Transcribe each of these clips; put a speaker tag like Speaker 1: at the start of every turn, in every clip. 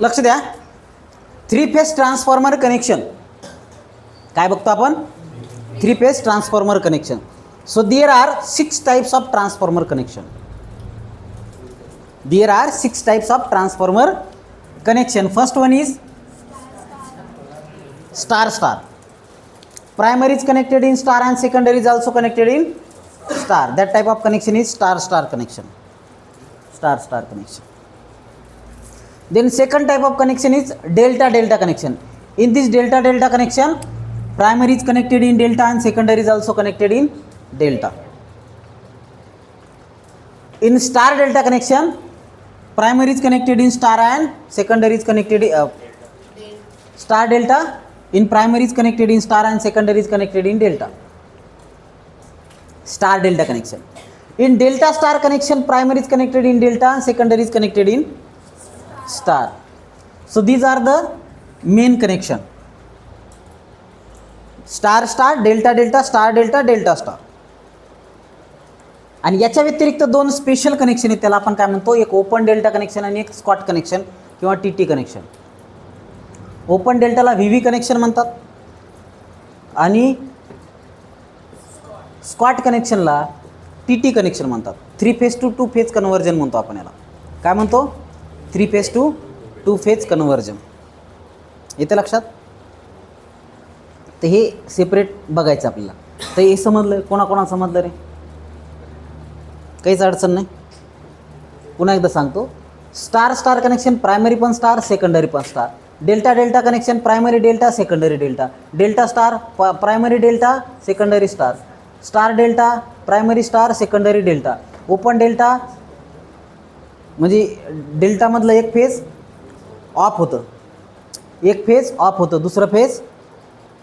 Speaker 1: लक्ष द्या, 3 phase transformer connection. काय बघतो आपण? 3 phase transformer connection. So there are 6 types of transformer connection. There are 6 types of transformer connection. First one is star star. Primary is connected in star and secondary is also connected in star. That type of connection is star star connection. Star star connection. Then second type of connection is delta delta connection. In this delta delta connection, primary is connected in delta and secondary is also connected in delta. In star delta connection, primary is connected in star and secondary is connected star delta. In primary is connected in star and secondary is connected in delta. Star delta connection. In delta star connection, primary is connected in delta and secondary is connected in star. So these are the main connection. Star star, delta delta, star delta, delta star. आणि याच्या व्यतिरिक्त 2 special connection आहेत, त्याला आपण काय म्हणतो? एक open delta connection आणि एक स्कॉट कनेक्शन किंवा टी कनेक्शन. ओपन डेल्टाला व्ही कनेक्शन म्हणतात आणि स्कॉट कनेक्शनला टी कनेक्शन म्हणतात. 3 फेज टू 2 फेज कन्व्हर्जन म्हणतो आपण याला. काय म्हणतो? 3 फेज टू 2 फेज कन्व्हर्जन. येते लक्षात? तर हे सेपरेट बघायचं आपल्याला. तर हे समजलं? कोणाकोणा समजलं रे? काहीच अडचण नाही. पुन्हा एकदा सांगतो, स्टार स्टार कनेक्शन प्रायमरी पण स्टार, सेकंडरी पण star. Delta delta connection primary delta, secondary delta. Delta star primary delta, secondary star. Star delta primary star, secondary delta. Open delta म्हणजे डेल्टामधलं एक फेज ऑफ होतं, एक फेज ऑफ होतं, दुसरं phase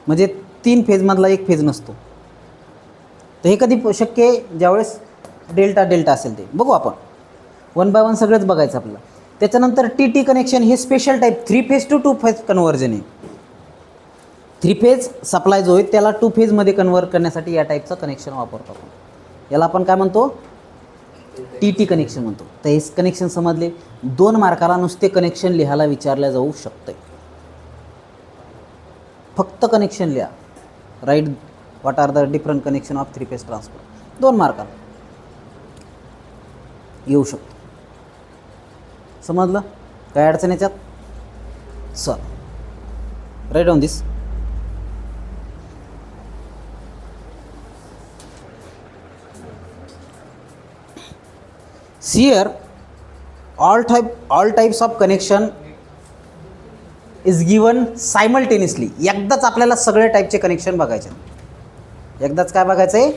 Speaker 1: म्हणजे 3 फेजमधला एक फेज नसतो. तर हे कधी शक्य आहे? ज्यावेळेस डेल्टा डेल्टा असेल ते बघू आपण. 1 बाय 1 सगळंच बघायचं आपल्याला. त्याच्यानंतर टी कनेक्शन हे special type 3 phase two 2 phase conversion आहे. 3 फेज सप्लाय जो आहे त्याला 2 फेजमध्ये कन्व्हर्ट करण्यासाठी या टाईपचं कनेक्शन वापरतो आपण. याला आपण काय म्हणतो? टी कनेक्शन म्हणतो. तर हे कनेक्शन समजले? 2 मार्काला नुसते कनेक्शन लिहायला विचारल्या जाऊ शकते. फक्त कनेक्शन लिहा. Write what are the different connection of 3 phase transformer. 2 मार्काला येऊ शकतो. समजलं? काय अडचण याच्यात? चल, write on this. Here all types of connection is given simultaneously. एकदाच आपल्याला सगळ्या टाईपचे कनेक्शन बघायचे. एकदाच काय बघायचं आहे?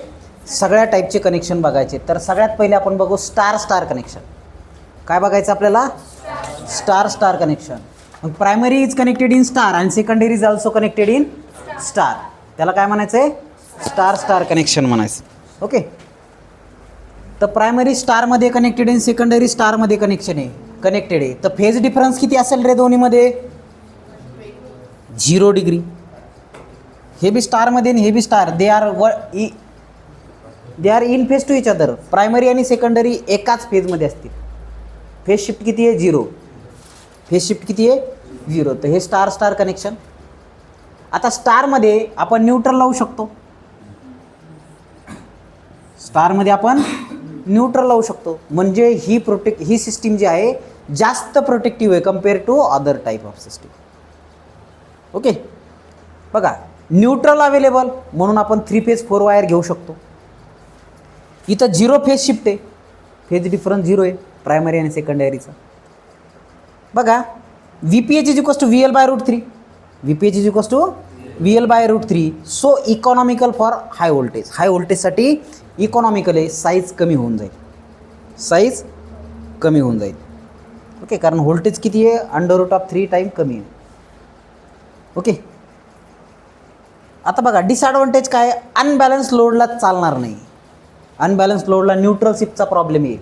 Speaker 1: सगळ्या टाईपचे कनेक्शन बघायचे. तर सगळ्यात पहिले आपण बघू स्टार स्टार कनेक्शन. काय बघायचं आपल्याला? Star star connection. मग primary is connected in star and secondary is also connected in star. त्याला काय म्हणायचं आहे? स्टार स्टार कनेक्शन म्हणायचं. ओके. तर प्रायमरी स्टारमध्ये कनेक्टेड इन, सेकंडरी स्टारमध्ये कनेक्शन आहे, कनेक्टेड आहे. तर फेज डिफरन्स किती असेल रे दोन्हीमध्ये? 0 डिग्री. हे बी स्टारमध्ये आणि हे B star. They are in phase to each other. Primary आणि सेकंडरी एकाच फेजमध्ये असतील. फेज शिफ्ट किती आहे? 0. फेज शिफ्ट किती आहे? 0. तर हे स्टार स्टार कनेक्शन. आता स्टारमध्ये आपण न्यूट्रल लावू शकतो. स्टारमध्ये आपण न्यूट्रल लावू शकतो. म्हणजे ही सिस्टीम जी आहे जास्त प्रोटेक्टिव्ह आहे compare to other type of system. Okay. बघा, न्यूट्रल अवेलेबल म्हणून आपण 3 फेज 4 वायर घेऊ शकतो. इथं 0 फेज शिफ्ट आहे, फेज डिफरन्स 0 आहे प्रायमरी आणि सेकंडरीचा. बघा, VPH is equals to VL/√3. VPH is equals to VL/√3. So economical for high voltage. High व्होल्टेजसाठी इकॉनॉमिकल आहे, साईज कमी होऊन जाईल. साईज कमी होऊन जाईल. ओके. कारण व्होल्टेज किती आहे? √3 टाईम कमी आहे. ओके. आता बघा, डिसॲडव्हान्टेज काय? अनबॅलन्स लोडला चालणार नाही. अनबॅलन्स लोडला न्यूट्रल शिफ्टचा प्रॉब्लेम येईल.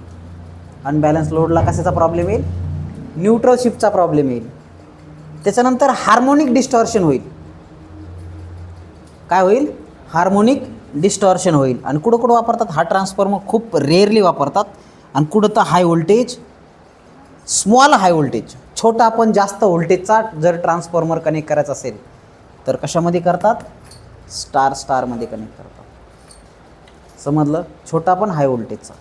Speaker 1: अनबॅलन्स लोडला कशाचा प्रॉब्लेम येईल? न्यूट्रल शिफ्टचा प्रॉब्लेम येईल. त्याच्यानंतर हार्मोनिक डिस्टॉर्शन होईल. काय होईल? हार्मोनिक डिस्टॉर्शन होईल. आणि कुठं कुठं वापरतात हा ट्रान्सफॉर्मर? खूप रेअरली वापरतात. आणि कुठं तर high voltage small high voltage, छोटा पण जास्त व्होल्टेजचा जर ट्रान्सफॉर्मर कनेक्ट करायचा असेल तर कशामध्ये करतात? स्टार स्टारमध्ये कनेक्ट करतात. समजलं? छोटा पण हाय व्होल्टेजचा.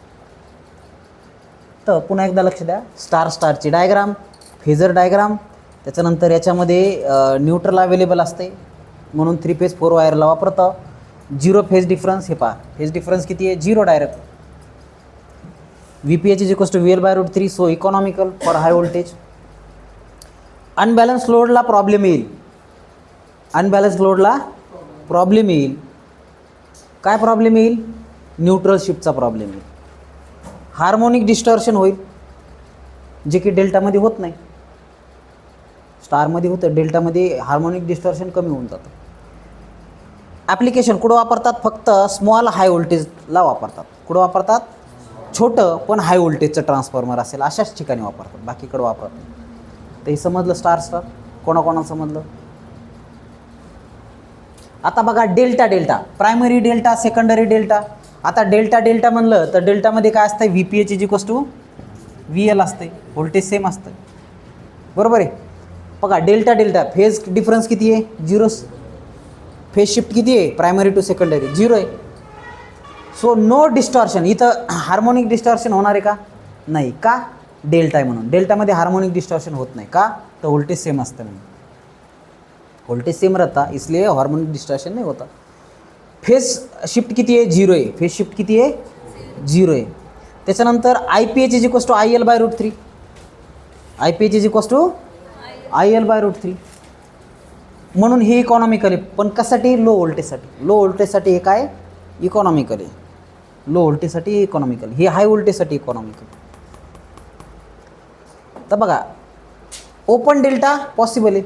Speaker 1: तर पुन्हा एकदा लक्ष द्या, स्टार स्टारची डायग्राम, फेजर डायग्राम, त्याच्यानंतर याच्यामध्ये न्यूट्रल अवेलेबल असते म्हणून 3 फेज 4 वायरला वापरतं. 0 फेज डिफरन्स, हे पहा फेज डिफरन्स किती आहे? 0 direct. VPH is equals to VL/√3, so economical for high voltage. Unbalance लोडला प्रॉब्लेम येईल, अनबॅलन्स लोडला प्रॉब्लेम येईल. काय प्रॉब्लेम येईल? न्यूट्रल शिफ्टचा प्रॉब्लेम येईल. हार्मोनिक डिस्टॉर्शन होईल, जे की डेल्टामध्ये होत नाही. स्टारमध्ये होतं, डेल्टामध्ये हार्मोनिक डिस्टॉर्शन कमी होऊन जातं. ॲप्लिकेशन कुठं वापरतात? फक्त स्मॉल हाय व्होल्टेजला वापरतात. कुठं वापरतात? छोटं पण हाय व्होल्टेजचं ट्रान्सफॉर्मर असेल अशाच ठिकाणी वापरतात, बाकीकडं वापरतात. तर हे समजलं स्टार स्टार. कोणाकोणाला समजलं? आता बघा delta delta, primary delta, secondary delta. आता डेल्टा डेल्टा म्हणलं तर डेल्टामध्ये काय असतं? VPH is equals to VL असते, व्होल्टेज सेम असतं. बरोबर आहे? बघा डेल्टा डेल्टा, फेज डिफरन्स किती आहे? 0. फेज शिफ्ट किती आहे? प्रायमरी टू सेकंडरी 0 आहे. So no distortion. इथं हार्मोनिक डिस्टॉर्शन होणार आहे का? नाही. का? डेल्टा आहे म्हणून. डेल्टामध्ये हार्मोनिक डिस्टॉर्शन होत नाही. का? तर व्होल्टेज सेम असतं म्हणून. व्होल्टेज सेम रहता इसलिए हार्मोनिक डिस्टॉर्शन नहीं होता. फेज शिफ्ट किती आहे? 0 आहे. फेज शिफ्ट किती आहे? 0 आहे. त्याच्यानंतर IPH is equals to IL/√3. IPH is equals to IL/√3. म्हणून हे इकॉनॉमिकल आहे. पण कशासाठी? लो व्होल्टेजसाठी. लो व्होल्टेजसाठी हे काय? इकॉनॉमिकल आहे. लो व्होल्टेजसाठी इकॉनॉमिकल, हे हाय व्होल्टेजसाठी इकॉनॉमिकल. तर बघा ओपन डेल्टा पॉसिबल आहे.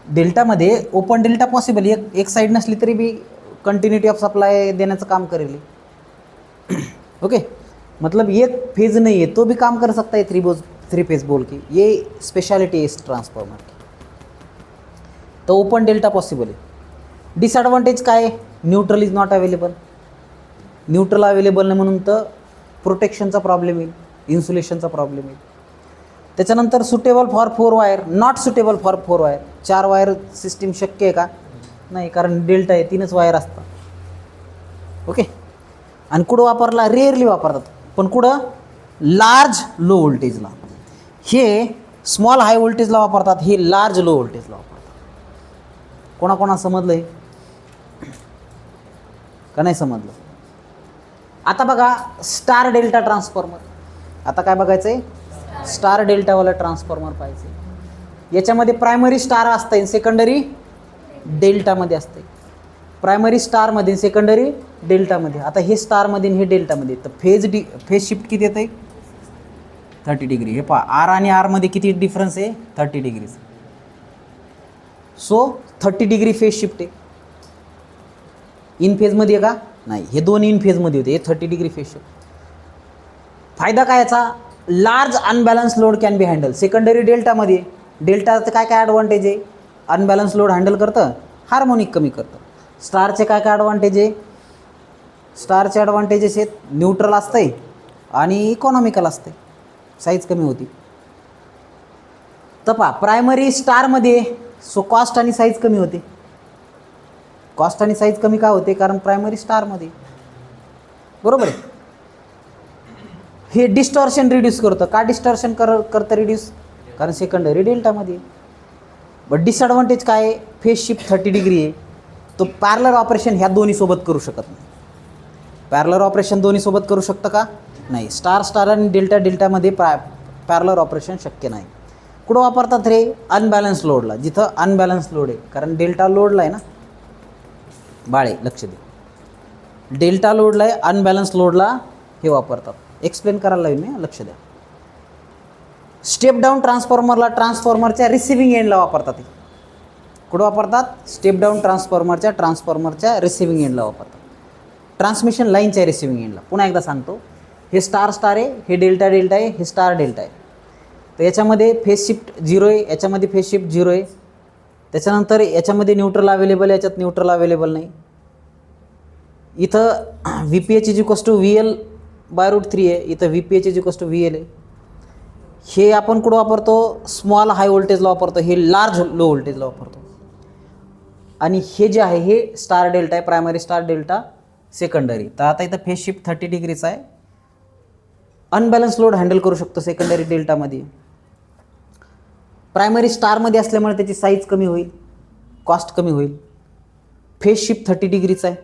Speaker 1: डेल्टामध्ये ओपन डेल्टा पॉसिबल, एक साईड नसली तरी बी कंटिन्युटी ऑफ सप्लाय देण्याचं काम करेल. ओके, मतलब एक फेज नहीं है तो भी काम कर सकता है 3 फेज बोल के. ये स्पेशलिटी है इस ट्रांसफॉर्मर की. तो ओपन डेल्टा पॉसिबल है. डिसएडवांटेज काय? Neutral is not available. Neutral available नाही म्हणून तर प्रोटेक्शनचा प्रॉब्लेम येईल, इन्सुलेशनचा प्रॉब्लेम येईल. त्याच्यानंतर suitable for 4 wire, not suitable for 4 wire. 4 wire system शक्य आहे का? नाही, कारण डेल्टा आहे, 3च वायर असतात. ओके. आणि कुठं वापरला? रेअरली वापरतात. पण कुठं? लार्ज लो व्होल्टेजला. हे स्मॉल हाय व्होल्टेजला वापरतात, हे लार्ज लो व्होल्टेजला वापरतात. कोणाकोणा समजलं आहे का? नाही समजलं. आता बघा स्टार डेल्टा ट्रान्सफॉर्मर. आता काय बघायचं आहे? स्टार डेल्टावाला ट्रान्सफॉर्मर पाहिजे. याच्यामध्ये प्रायमरी स्टार असते, सेकंडरी डेल्टामध्ये असते. प्रायमरी स्टारमध्ये, सेकंडरी डेल्टामध्ये. आता हे स्टारमध्ये, हे डेल्टामध्ये. तर फेज शिफ्ट किती येते? 30 डिग्री. हे पहा, आर आणि आरमध्ये किती डिफरन्स आहे? 30 degrees. So 30 degree phase shift आहे. इन फेजमध्ये आहे का? नाही, हे दोन इन फेजमध्ये होते. हे 30 डिग्री फेज शिफ्ट. फायदा काय याचा? Large unbalance load can be handle. Secondary डेल्टामध्ये, डेल्टाचं काय काय ॲडव्हान्टेज आहे? अनबॅलन्स लोड हँडल करतं, हार्मोनिक कमी करतं. स्टारचे काय काय ॲडव्हान्टेज आहे? स्टारचे ॲडव्हान्टेजेस आहेत, न्यूट्रल असते आणि इकॉनॉमिकल असते, साईज कमी होती. तर पहा प्रायमरी स्टारमध्ये सो कॉस्ट आणि साईज कमी होते. कॉस्ट आणि साईज कमी का होते? कारण प्रायमरी स्टारमध्ये. बरोबर आहे. हे डिस्टॉर्शन रिड्यूस करतं. का डिस्टॉर्शन करतं रिड्यूस? कारण सेकंडरी डेल्टामध्ये. बट डिसएडव्हान्टेज काय आहे? फेज शिफ्ट 30 डिग्री आहे. तो पॅरलर ऑपरेशन ह्या दोन्हीसोबत करू शकत नाही. पॅरलर ऑपरेशन दोन्हीसोबत करू शकतं का? नाही. स्टार स्टार आणि डेल्टा डेल्टामध्ये पॅरलर ऑपरेशन शक्य नाही. कुठं वापरतात रे? अनबॅलन्स लोडला. जिथं अनबॅलन्स लोड आहे, कारण डेल्टा लोडला आहे ना बाळे, लक्ष दे. डेल्टा लोडला आहे, अनबॅलन्स लोडला हे वापरतात. एक्सप्लेन करायला लागेल मी, लक्ष द्या. स्टेप डाऊन ट्रान्सफॉर्मरला ट्रान्सफॉर्मरच्या रिसिव्हिंग एंडला वापरतात. कुठं वापरतात? स्टेप डाऊन ट्रान्सफॉर्मरच्या रिसिव्हिंग एंडला वापरतात. ट्रान्समिशन लाईनच्या रिसिव्हिंग एंडला. पुन्हा एकदा सांगतो, हे स्टार स्टार आहे, हे डेल्टा डेल्टा आहे, हे स्टार डेल्टा आहे. तर याच्यामध्ये फेज शिफ्ट 0 आहे, याच्यामध्ये फेज शिफ्ट 0 आहे. त्याच्यानंतर याच्यामध्ये न्यूट्रल अवेलेबल आहे, याच्यात न्यूट्रल अवेलेबल नाही. इथं VPH is equals to VL/√3 आहे, इथं VPH is equals to VL आहे. हे आपण कुठं वापरतो, स्मॉल हाय व्होल्टेजला वापरतो, हे लार्ज लो व्होल्टेजला वापरतो. आणि हे जे आहे हे स्टार डेल्टा आहे, प्रायमरी स्टार डेल्टा सेकंडरी. तर आता इथं फेज शिफ्ट 30 डिग्रीचा आहे. अनबॅलन्स लोड हँडल करू शकतो सेकंडरी डेल्टामध्ये. प्रायमरी स्टारमध्ये असल्यामुळे त्याची साईज कमी होईल, कॉस्ट कमी होईल. फेज शिफ्ट 30 डिग्रीचा आहे.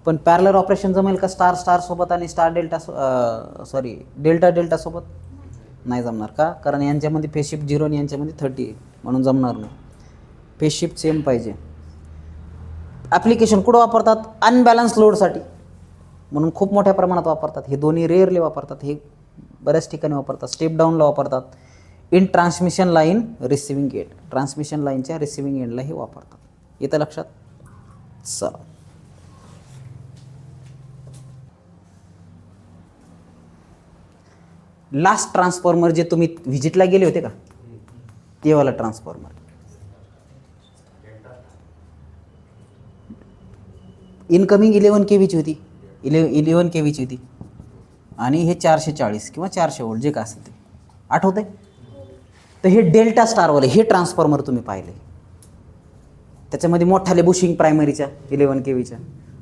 Speaker 1: पण पॅरलर ऑपरेशन जमेल का स्टार स्टार सोबत आणि स्टार डेल्टा डेल्टा डेल्टा सोबत? नाही जमणार. का? कारण यांच्यामध्ये फेज शिफ्ट 0 आणि यांच्यामध्ये 30 आहे, म्हणून जमणार नाही. फेज शिफ्ट सेम पाहिजे. ॲप्लिकेशन कुठं वापरतात? अनबॅलन्स लोडसाठी, म्हणून खूप मोठ्या प्रमाणात वापरतात. हे दोन्ही रेअरली वापरतात, हे बऱ्याच ठिकाणी वापरतात. स्टेप डाऊनला वापरतात. In transmission line receiving end, transmission लाईनच्या रिसिव्हिंग एंडला हे वापरतात. येतं लक्षात? चला, लास्ट ट्रान्सफॉर्मर जे तुम्ही व्हिजिटला गेले होते का, ते वाला ट्रान्सफॉर्मर. इनकमिंग 11 केवीची होती, 11 केवीची होती, आणि हे 440 किंवा 400 वोल्ट जे काय असेल ते. आठवतंय? तर हे डेल्टा स्टारवाले हे ट्रान्सफॉर्मर तुम्ही पाहिले. त्याच्यामध्ये मोठाले बुशिंग प्रायमरीच्या 11 केवीच्या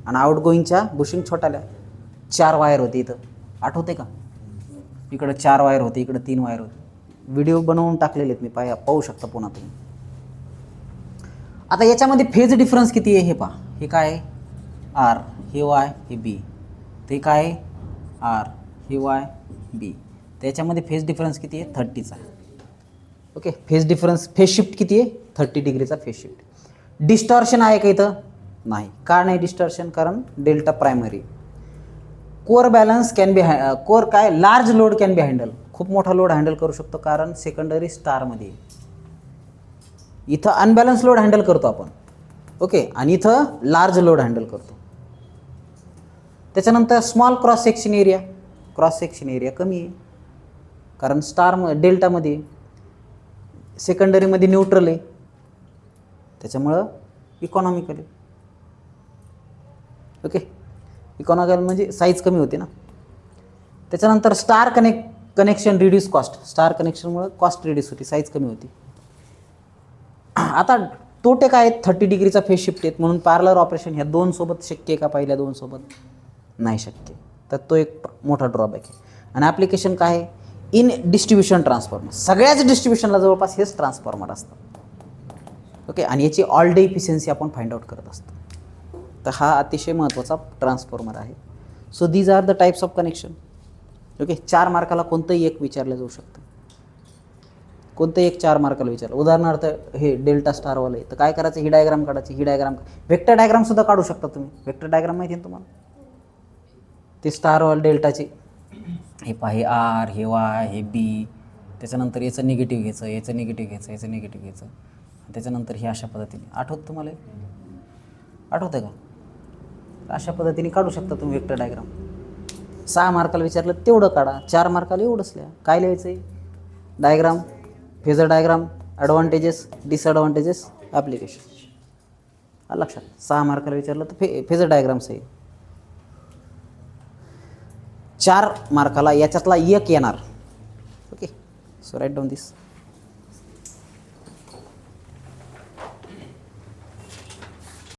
Speaker 1: आणि आउटगोईंगच्या बुशिंग छोट्याल्या 4 वायर होते इथं. आठवते का? इकडं 4 वायर होते, इकडं 3 वायर होते. व्हिडिओ बनवून टाकलेले आहेत मी, पाहू शकता पुन्हा तुम्ही. आता याच्यामध्ये फेज डिफरन्स किती आहे हे पहा. हे काय आहे? आर, हे वाय, हे बी. ते काय आहे? आर, हे वाय, बी. त्याच्यामध्ये फेज डिफरन्स किती आहे? 30चा. Okay, phase difference, phase shift किती आहे? 30 डिग्रीचा फेज शिफ्ट. डिस्टॉर्शन आहे का इथं? नाही. का नाही डिस्टॉर्शन? कारण delta primary. Core balance can be core काय, large load can be handle, खूप मोठा लोड हँडल करू शकतो कारण सेकंडरी स्टारमध्ये. इथं अनबॅलन्स लोड हँडल करतो आपण. ओके, आणि इथं लार्ज लोड हँडल करतो. त्याच्यानंतर small cross section area, cross section area कमी आहे कारण स्टार डेल्टामध्ये, सेकंडरीमध्ये न्यूट्रल आहे, त्याच्यामुळं इकॉनॉमिकल आहे. ओके, इकॉनॉमिकल म्हणजे साईज कमी होते ना. त्याच्यानंतर star connection reduce cost, star कनेक्शनमुळे कॉस्ट रिड्यूस होती, साईज कमी होती. आता तोटे काय आहेत? 30 डिग्रीचा फेज शिफ्ट आहेत, म्हणून पॅरलर ऑपरेशन ह्या 2 सोबत शक्य आहे का? पहिल्या 2 सोबत नाही शक्य. तर तो एक मोठा ड्रॉबॅक आहे. आणि ॲप्लिकेशन काय आहे? In distribution transformer. सगळ्याच डिस्ट्रीब्युशनला जवळपास हेच ट्रान्सफॉर्मर असतात. ओके, आणि याची ऑल डे इफिशियन्सी आपण फाइंड आउट करत असतो. तर हा अतिशय महत्त्वाचा ट्रान्सफॉर्मर आहे. So these are the types of connection. Okay, 4 मार्काला कोणतंही एक विचारलं जाऊ शकतं, कोणतंही एक 4 मार्काला विचारलं. उदाहरणार्थ हे डेल्टा स्टारवालं आहे, तर काय करायचं? ही डायग्राम काढायची. ही डायग्राम, व्हेक्टर डायग्रामसुद्धा काढू शकता तुम्ही. व्हेक्टर डायग्राम माहिती आहे तुम्हाला? ते स्टारवाल डेल्टाचे, हे पहा, हे आर, हे वाय, हे बी. त्याच्यानंतर याचं निगेटिव्ह घ्यायचं, याचं निगेटिव्ह घ्यायचं, याचं निगेटिव्ह घ्यायचं. त्याच्यानंतर हे अशा पद्धतीने. आठवतं तुम्हाला? आठवतं का? अशा पद्धतीने काढू शकता तुम्ही व्हेक्टर डायग्राम. 6 मार्काला विचारलं तेवढं काढा, 4 मार्काला एवढंच लिहा. काय लिहायचं आहे? Diagram, phasor diagram, advantages, disadvantages, application. लक्षात. 6 मार्काला विचारलं तर फेजर डायग्राम्स आहे. 4 मार्काला याच्यातला एक येणार. ओके, सो राईट डाऊन दिस.